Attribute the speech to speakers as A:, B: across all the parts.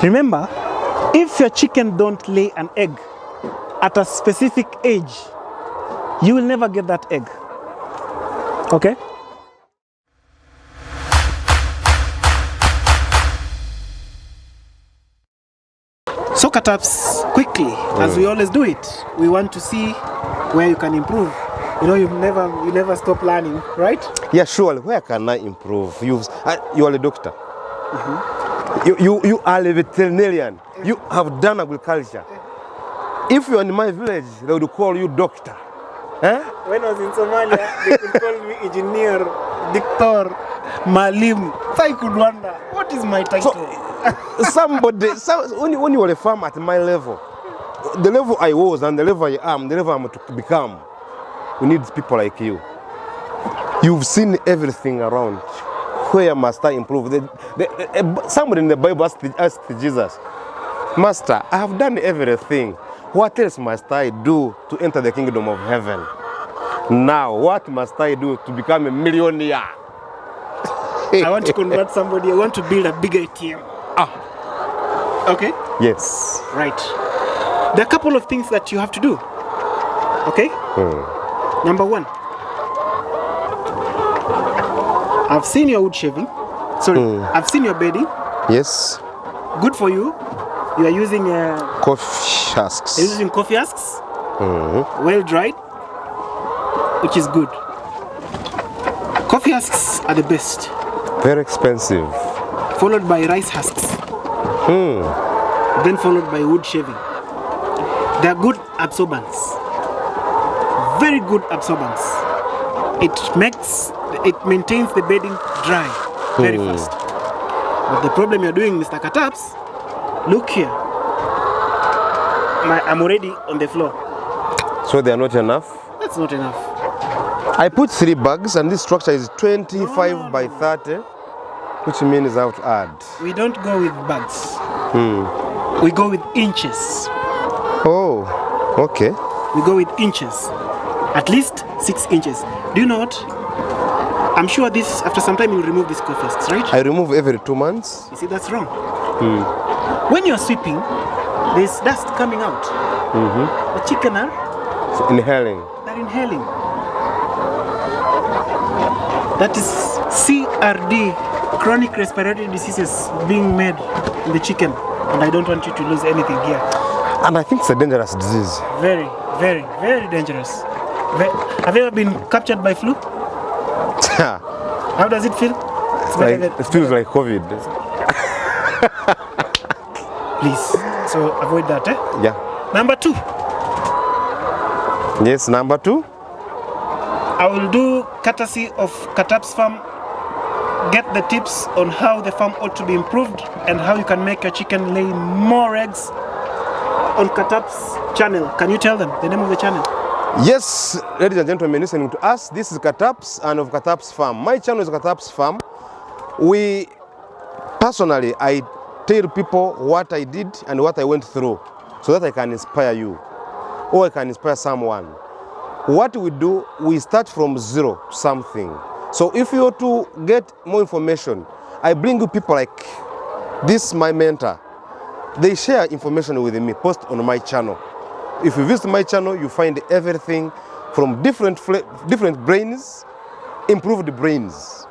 A: Remember, if your chicken don't lay an egg at a specific age, you will never get that egg. Okay? So kataps, quickly, as we always do it, we want to see where you can improve. You know, you never stop learning, right?
B: Yeah, surely. Where can I improve? You are a doctor. You are a veterinarian. You have done agriculture. If you are in my village, they would call you doctor.
A: When I was in Somalia, they could call me engineer, doctor, malim. So I could wonder, what is my title?
B: When you are a farmer at my level, the level I was and the level I am, the level I'm to become, we need people like you. You've seen everything around. Where must I improve? Somebody in the Bible asked Jesus, Master, I have done everything. What else must I do to enter the kingdom of heaven? Now, what must I do to become a millionaire?
A: I want to convert somebody. I want to build a big ATM. Okay?
B: Yes.
A: Right. There are a couple of things that you have to do. Okay? Number one, I've seen your wood shaving. Sorry, I've seen your bedding.
B: Yes.
A: Good for you. You are using
B: coffee husks.
A: You're using coffee husks. Well dried, which is good. Coffee husks are the best.
B: Very expensive.
A: Followed by rice husks. Then followed by wood shaving. They are good absorbents. Very good absorbents. It maintains the bedding dry very fast. But the problem you're doing, Mr. Kataps, look here. I'm already on the floor.
B: So they are not enough?
A: That's not enough.
B: I put 3 bags and this structure is 25 by 30, which means I have to add.
A: We don't go with bags. We go with inches.
B: Oh, okay.
A: We go with inches. At least 6 inches. Do you know what? I'm sure this, after some time, you'll remove these coffee husks, right?
B: I remove every 2 months.
A: You see, that's wrong. When you're sweeping, there's dust coming out. The chicken are
B: inhaling.
A: They're inhaling. That is CRD, chronic respiratory diseases, being made in the chicken. And I don't want you to lose anything here.
B: And I think it's a dangerous disease.
A: Very, very, very dangerous. Have you ever been captured by flu? How does it feel?
B: It feels like COVID.
A: Please, so avoid that, eh?
B: Yeah.
A: Number 2.
B: Yes, number 2.
A: I will do courtesy of Kataps Farm. Get the tips on how the farm ought to be improved and how you can make your chicken lay more eggs on Kataps channel. Can you tell them the name of the channel?
B: Yes, ladies and gentlemen listening to us, this is Kataps and of Kataps Farm. My channel is Kataps Farm. I tell people what I did and what I went through so that I can inspire you or I can inspire someone. What we do, we start from zero to something. So if you want to get more information, I bring you people like this, my mentor. They share information with me, post on my channel. If you visit my channel, you find everything from different brains, improved brains.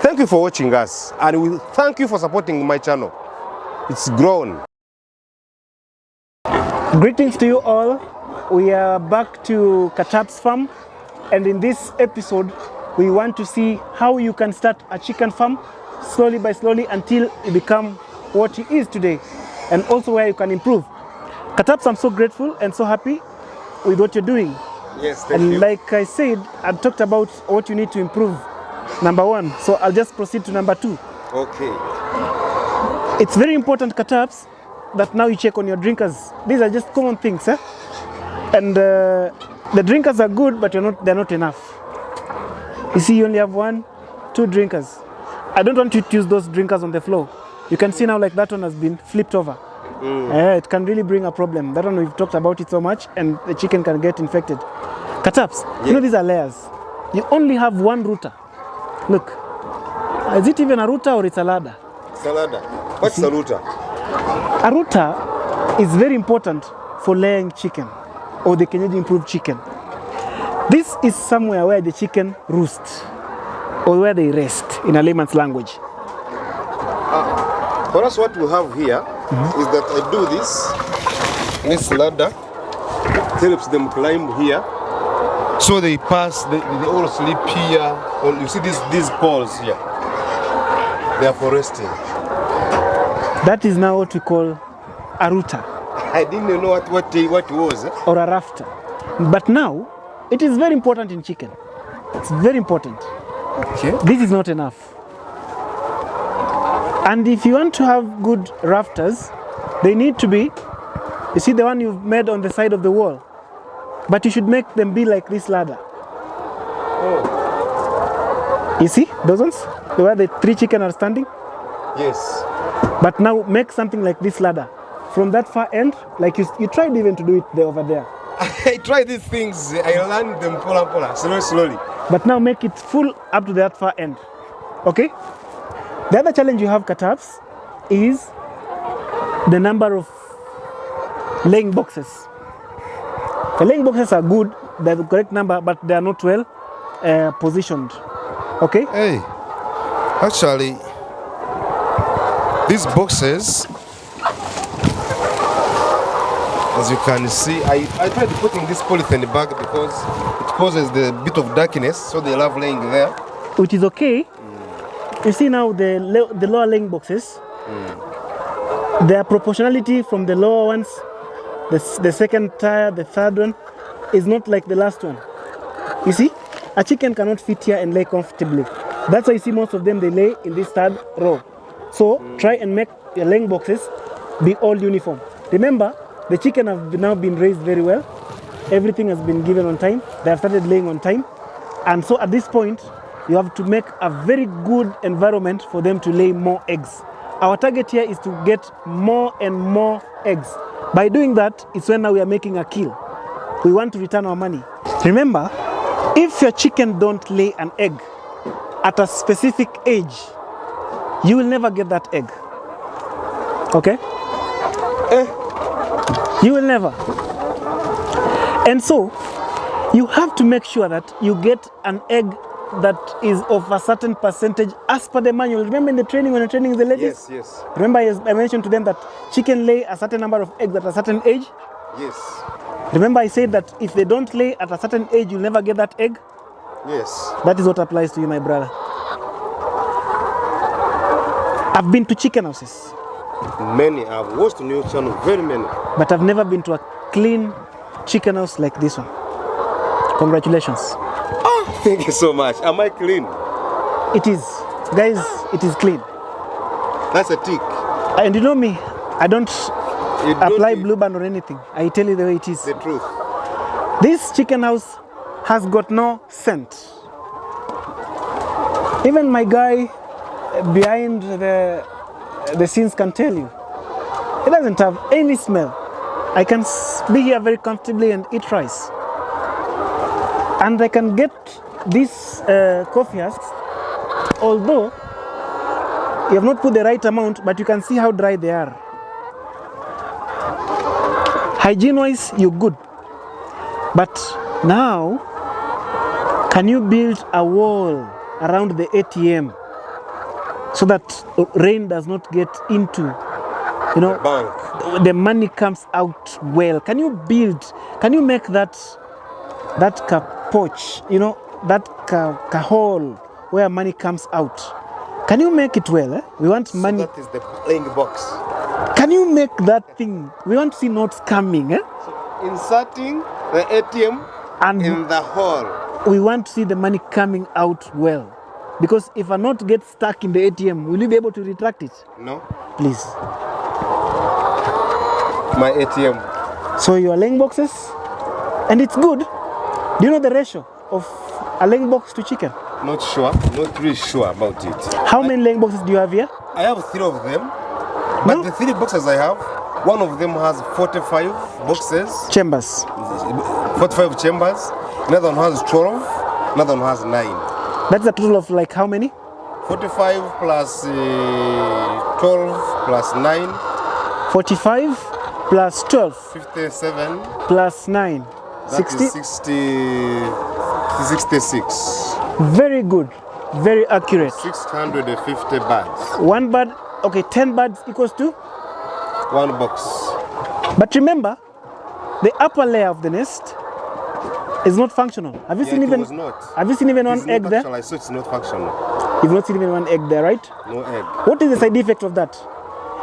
B: Thank you for watching us, and we thank you for supporting my channel. It's grown.
A: Greetings to you all. We are back to Kataps Farm, and in this episode, we want to see how you can start a chicken farm slowly by slowly until you become what it is today, and also where you can improve. Kataps, I'm so grateful and so happy with what you're doing.
B: Yes, thank you.
A: And like I said, I talked about what you need to improve. Number 1, so I'll just proceed to number 2.
B: Okay.
A: It's very important, Kataps, that now you check on your drinkers. These are just common things, eh? And the drinkers are good, but they're not enough. You see, you only have 1, 2 drinkers. I don't want you to use those drinkers on the floor. You can see now, like that one has been flipped over. It can really bring a problem. That one, we've talked about it so much, and the chicken can get infected. Kataps, you know these are layers. You only have 1 router. Look, is it even a router or it's a ladder?
B: It's a ladder. What's a router?
A: A router is very important for laying chicken or the Kenyaji improved chicken. This is somewhere where the chicken roost or where they rest in a layman's language.
B: For us, what we have here is that I do this ladder helps them climb here. So they pass, they all sleep here. You see these poles here. They are for resting.
A: That is now what we call a router.
B: I didn't know what it was.
A: Or a rafter. But now, it is very important in chicken. It's very important.
B: Okay.
A: This is not enough. And if you want to have good rafters, they need to be, you see the one you've made on the side of the wall, but you should make them be like this ladder.
B: Oh.
A: You see those ones? Where the 3 chicken are standing?
B: Yes.
A: But now make something like this ladder. From that far end, like you tried even to do it there over there.
B: I try these things, I learn them slowly.
A: But now make it full up to that far end. Okay? The other challenge you have, kataps, is the number of laying boxes. The laying boxes are good, they're the correct number, but they are not well positioned. Okay?
B: Hey, actually, these boxes, as you can see, I tried putting this polythene bag because it causes the bit of darkness, so they love laying there.
A: Which is okay. You see now the lower laying boxes, their proportionality from the lower ones, the second tier, the third one, is not like the last one. You see, a chicken cannot fit here and lay comfortably. That's why you see most of them, they lay in this third row. So try and make your laying boxes be all uniform. Remember, the chicken have now been raised very well. Everything has been given on time. They have started laying on time. And so at this point, you have to make a very good environment for them to lay more eggs. Our target here is to get more and more eggs. By doing that, it's when now we are making a kill. We want to return our money. Remember, if your chicken don't lay an egg at a specific age, you will never get that egg. Okay? You will never. And so, you have to make sure that you get an egg that is of a certain percentage as per the manual. Remember in the training, when you're training the ladies?
B: Yes.
A: Remember I mentioned to them that chicken lay a certain number of eggs at a certain age?
B: Yes.
A: Remember I said that if they don't lay at a certain age, you'll never get that egg?
B: Yes.
A: That is what applies to you, my brother. I've been to chicken houses.
B: Many. I've watched news channel, very many.
A: But I've never been to a clean chicken house like this one. Congratulations.
B: Oh, thank you so much. Am I clean?
A: It is. Guys, it is clean.
B: That's a tick.
A: And you know me, I don't apply blue band or anything. I tell you the way it is.
B: The truth.
A: This chicken house has got no scent. Even my guy behind the scenes can tell you. It doesn't have any smell. I can be here very comfortably and eat rice. And I can get these coffee husks, although you have not put the right amount, but you can see how dry they are. Hygiene-wise, you're good. But now, can you build a wall around the ATM so that rain does not get into,
B: The bank.
A: the money comes out well? Can you make that pouch, that hole where money comes out? Can you make it well? Eh? We want money.
B: So that is the laying box.
A: Can you make that thing? We want to see notes coming. Eh?
B: So inserting the ATM
A: And
B: in the hole.
A: we want to see the money coming out well. Because if a note gets stuck in the ATM, will you be able to retract it?
B: No.
A: Please.
B: My ATM.
A: So you are laying boxes, and it's good. Do you know the ratio of a laying box to chicken?
B: Not sure. Not really sure about it.
A: How many laying boxes do you have here?
B: I have 3 of them. But
A: No?
B: the 3 boxes I have, one of them has 45 boxes,
A: Chambers.
B: 45 chambers. Another one has 12. Another one has 9.
A: That's a total of like how many?
B: 45 plus 12 plus 9
A: 45 plus 12
B: 57.
A: plus 9.
B: That
A: 60.
B: is 66.
A: Very good. Very accurate.
B: 650 birds.
A: One bird, okay, 10 birds equals to?
B: One box.
A: But remember, the upper layer of the nest is not functional. Have you seen
B: it
A: even?
B: was not.
A: Have you seen even
B: It's
A: one
B: not
A: egg there?
B: functional, so it's not functional.
A: You've not seen even one egg there, right?
B: No egg.
A: What is the side effect of that?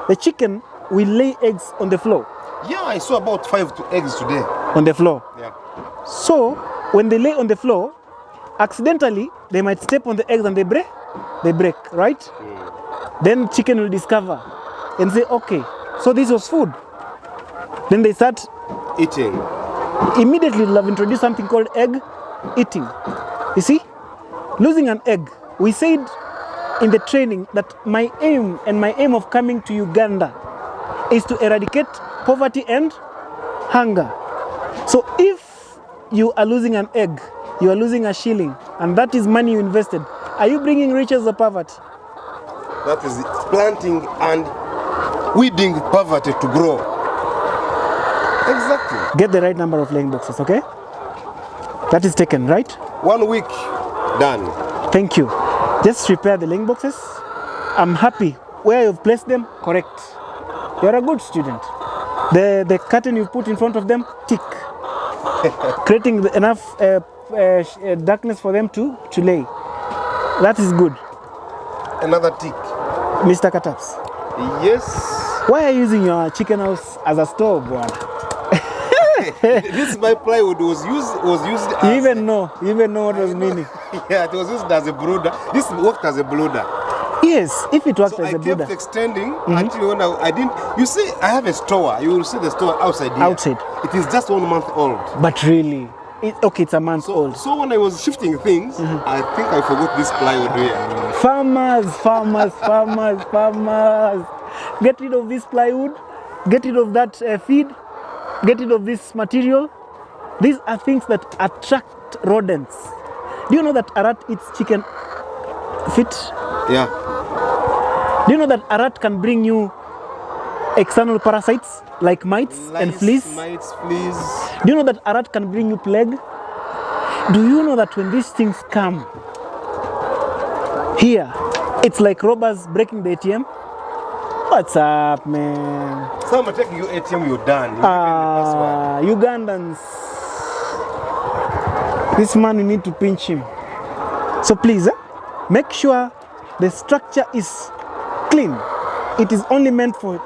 A: The chicken will lay eggs on the floor.
B: Yeah, I saw about 5 eggs today.
A: On the floor.
B: Yeah.
A: So when they lay on the floor, accidentally they might step on the eggs and they break, right? Then chicken will discover and say, okay, so this was food. Then they start
B: Eating.
A: immediately. They'll have introduced something called egg eating. You see, losing an egg. We said in the training that my aim of coming to Uganda is to eradicate poverty and hunger. So if you are losing an egg, you are losing a shilling, and that is money you invested. Are you bringing riches or poverty?
B: That is planting and weeding poverty to grow. Exactly.
A: Get the right number of laying boxes, okay? That is taken, right?
B: 1 week, done.
A: Thank you. Just prepare the laying boxes. I'm happy. Where you've placed them, correct. You're a good student. The curtain you put in front of them, tick. Creating enough darkness for them to lay. That is good.
B: Another tick.
A: Mr. Kataps,
B: Yes.
A: why are you using your chicken house as a store, boy?
B: This my plywood was used
A: You
B: as
A: even know what was meaning.
B: yeah, it was used as a brooder. This worked as a brooder.
A: Yes, if it worked
B: So
A: as
B: I
A: a
B: kept
A: brooder.
B: extending until when I didn't. You see, I have a store. You will see the store outside here.
A: Outside.
B: It is just 1 month old.
A: But really, okay, it's a month old.
B: So when I was shifting things, I think I forgot this plywood here.
A: Farmers. Get rid of this plywood. Get rid of that feed. Get rid of this material. These are things that attract rodents. Do you know that a rat eats chicken feet?
B: Yeah.
A: Do you know that a rat can bring you external parasites like mites and fleas?
B: Mites, fleas.
A: Do you know that a rat can bring you plague? Do you know that when these things come here, it's like robbers breaking the ATM? What's up, man?
B: Some are taking your ATM, you're done. You give them the
A: Ugandans. This man, you need to pinch him. So please, make sure the structure is clean. It is only meant for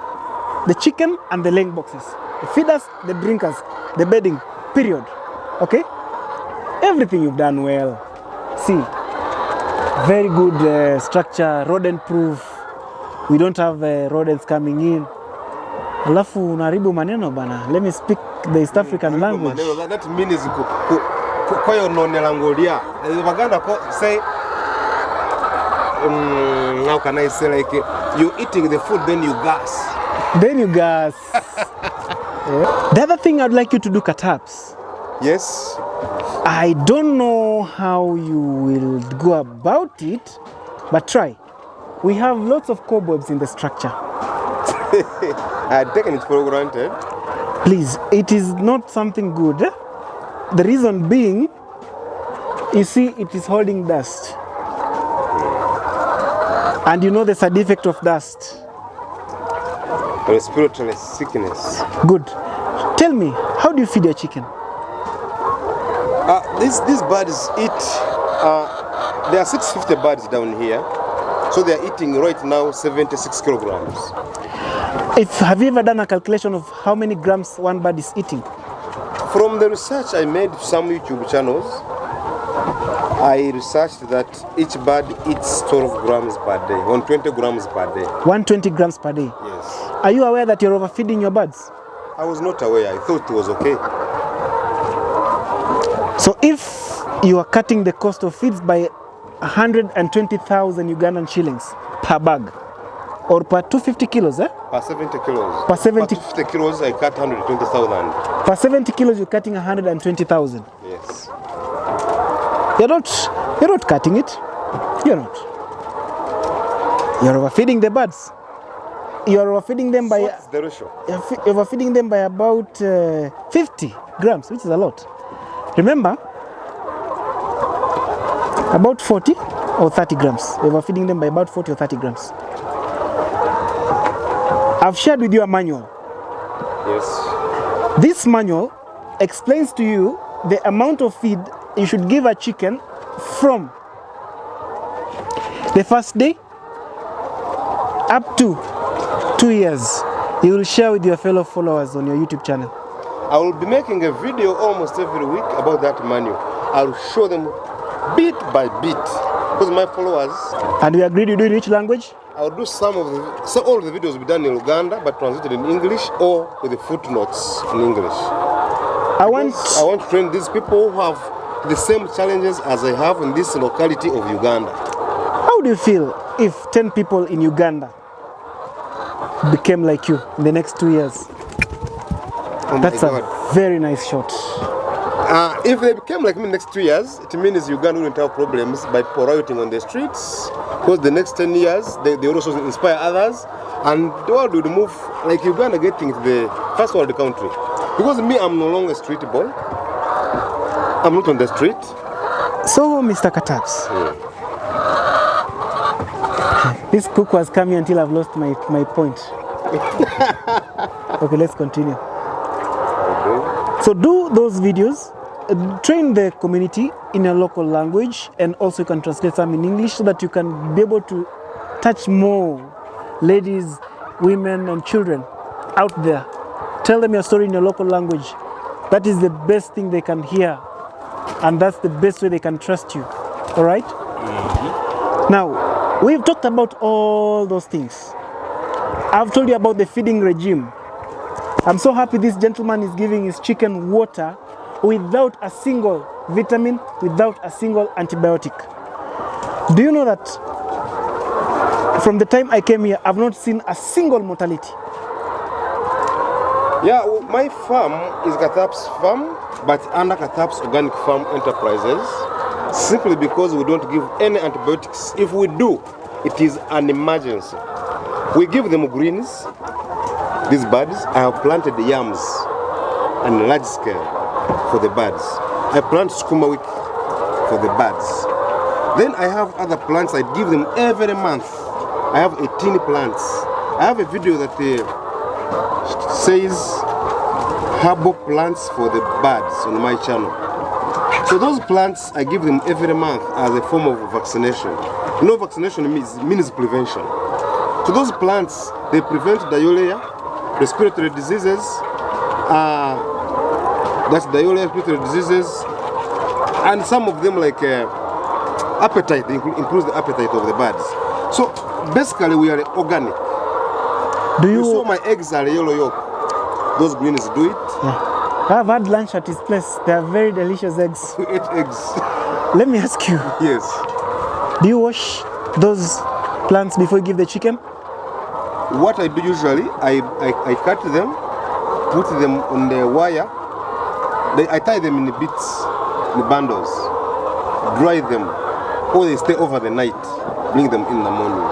A: the chicken and the laying boxes. The feeders, the drinkers, the bedding, period. Okay? Everything you've done well. See, very good structure, rodent proof. We don't have rodents coming in. Alafu unaharibu maneno bana. Let me speak the East African language.
B: That means koyo nonelangolia. Waganda say, how can I say, like, you're eating the food, then you gas.
A: Yeah. The other thing I'd like you to do, Kataps.
B: Yes.
A: I don't know how you will go about it, but try. We have lots of cobwebs in the structure.
B: I had taken it for granted.
A: Please, it is not something good. The reason being, you see, it is holding dust. And you know the side effect of dust.
B: Respiratory sickness.
A: Good. Tell me, how do you feed your chicken?
B: These birds eat, there are 650 birds down here. So they are eating right now 76 kilograms.
A: Have you ever done a calculation of how many grams one bird is eating?
B: From the research I made some YouTube channels, I researched that each bird eats 12 grams per day, 120 grams per day.
A: 120 grams per day?
B: Yes.
A: Are you aware that you're overfeeding your birds?
B: I was not aware. I thought it was okay.
A: So if you are cutting the cost of feeds by 120,000 Ugandan shillings per bag, or per 250 kilos,
B: Per 70 kilos.
A: Per 70
B: Per 50 kilos, I cut 120,000.
A: Per 70 kilos, you're cutting 120,000.
B: Yes.
A: You're not cutting it. You're not. You're overfeeding the birds. You are overfeeding them by
B: What's the ratio?
A: overfeeding them by about 50 grams, which is a lot. Remember, about 40 or 30 grams. Overfeeding them by about 40 or 30 grams. I've shared with you a manual.
B: Yes.
A: This manual explains to you the amount of feed you should give a chicken from the first day up to 2 years. You will share with your fellow followers on your YouTube channel.
B: I will be making a video almost every week about that manual. I'll show them bit by bit because my followers.
A: And we agreed you do in which language?
B: I'll do all of the videos will be done in Uganda but translated in English or with the footnotes in English. I want to train these people who have the same challenges as I have in this locality of Uganda.
A: How do you feel if 10 people in Uganda became like you in the next 2 years? That's a very nice shot.
B: If they became like me in the next 2 years, it means Uganda wouldn't have problems by rioting on the streets. Because the next 10 years, they will also inspire others. And the world would move like Uganda getting to the first world country. Because me, I'm no longer a street boy. I'm not on the street.
A: So, Mr. Kataps, this cook was coming until I've lost my point. Okay, let's continue. Okay. So do those videos, train the community in a local language, and also you can translate some in English so that you can be able to touch more ladies, women, and children out there. Tell them your story in your local language. That is the best thing they can hear, and that's the best way they can trust you. All right? Mm-hmm. Now, we've talked about all those things. I've told you about the feeding regime. I'm so happy this gentleman is giving his chicken water without a single vitamin, without a single antibiotic. Do you know that from the time I came here, I've not seen a single mortality?
B: Yeah, well, my farm is Kataps farm, but under Kataps Organic Farm Enterprises, simply because we don't give any antibiotics. If we do, it is an emergency. We give them greens, these birds. I have planted yams on a large scale for the birds. I plant sukuma wiki for the birds. Then I have other plants I give them every month. I have 18 plants. I have a video that says herbal plants for the birds on my channel. So those plants I give them every month as a form of vaccination. You know, vaccination means prevention. So those plants, they prevent diarrhea, respiratory diseases, that's diarrhea, respiratory diseases, and some of them like appetite, they improve the appetite of the birds. So basically we are organic. You saw my eggs are yellow yolk. Those greens do it.
A: Yeah. I've had lunch at his place. They are very delicious eggs.
B: We ate eggs.
A: Let me ask you.
B: Yes.
A: Do you wash those plants before you give the chicken?
B: What I do usually, I cut them, put them on the wire. I tie them in the bits, in the bundles, dry them, or they stay over the night, bring them in the morning.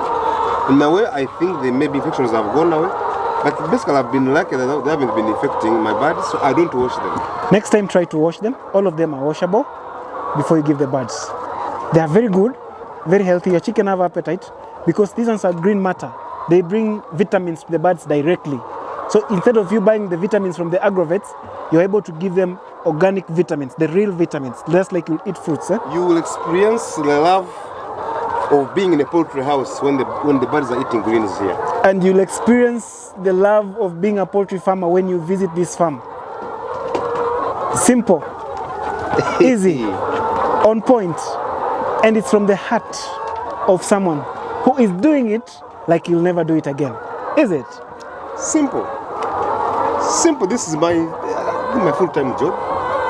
B: In a way, I think the maybe infections have gone away. But basically, I've been lucky that they haven't been infecting my birds, so I don't wash them.
A: Next time, try to wash them. All of them are washable before you give the birds. They are very good, very healthy. Your chicken have appetite because these ones are green matter. They bring vitamins to the birds directly. So instead of you buying the vitamins from the agrovets, you're able to give them organic vitamins, the real vitamins, just like you eat fruits.
B: You will experience the love of being in a poultry house when the birds are eating greens here.
A: And you'll experience the love of being a poultry farmer when you visit this farm. Simple, easy, on point, and it's from the heart of someone who is doing it like you'll never do it again. Is it?
B: Simple. Simple. This is my full-time job.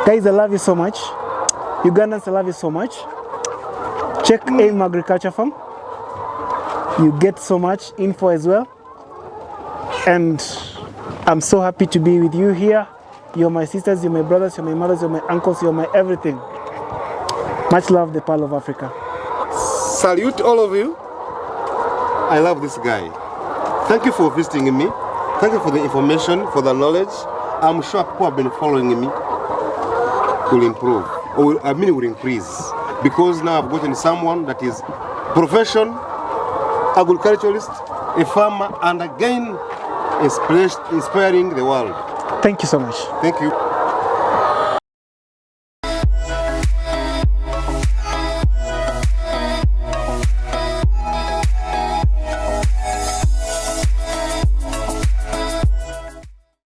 A: Guys, I love you so much. Ugandans, I love you so much. Check AIM Agriculture Farm. You get so much info as well. And I'm so happy to be with you here. You're my sisters, you're my brothers, you're my mothers, you're my uncles, you're my everything. Much love, the Pearl of Africa.
B: Salute all of you. I love this guy. Thank you for visiting me. Thank you for the information, for the knowledge. I'm sure people have been following me will improve, or will increase, because now I've gotten someone that is profession, agriculturalist, a farmer, and again inspiring the world.
A: Thank you so much.
B: Thank you.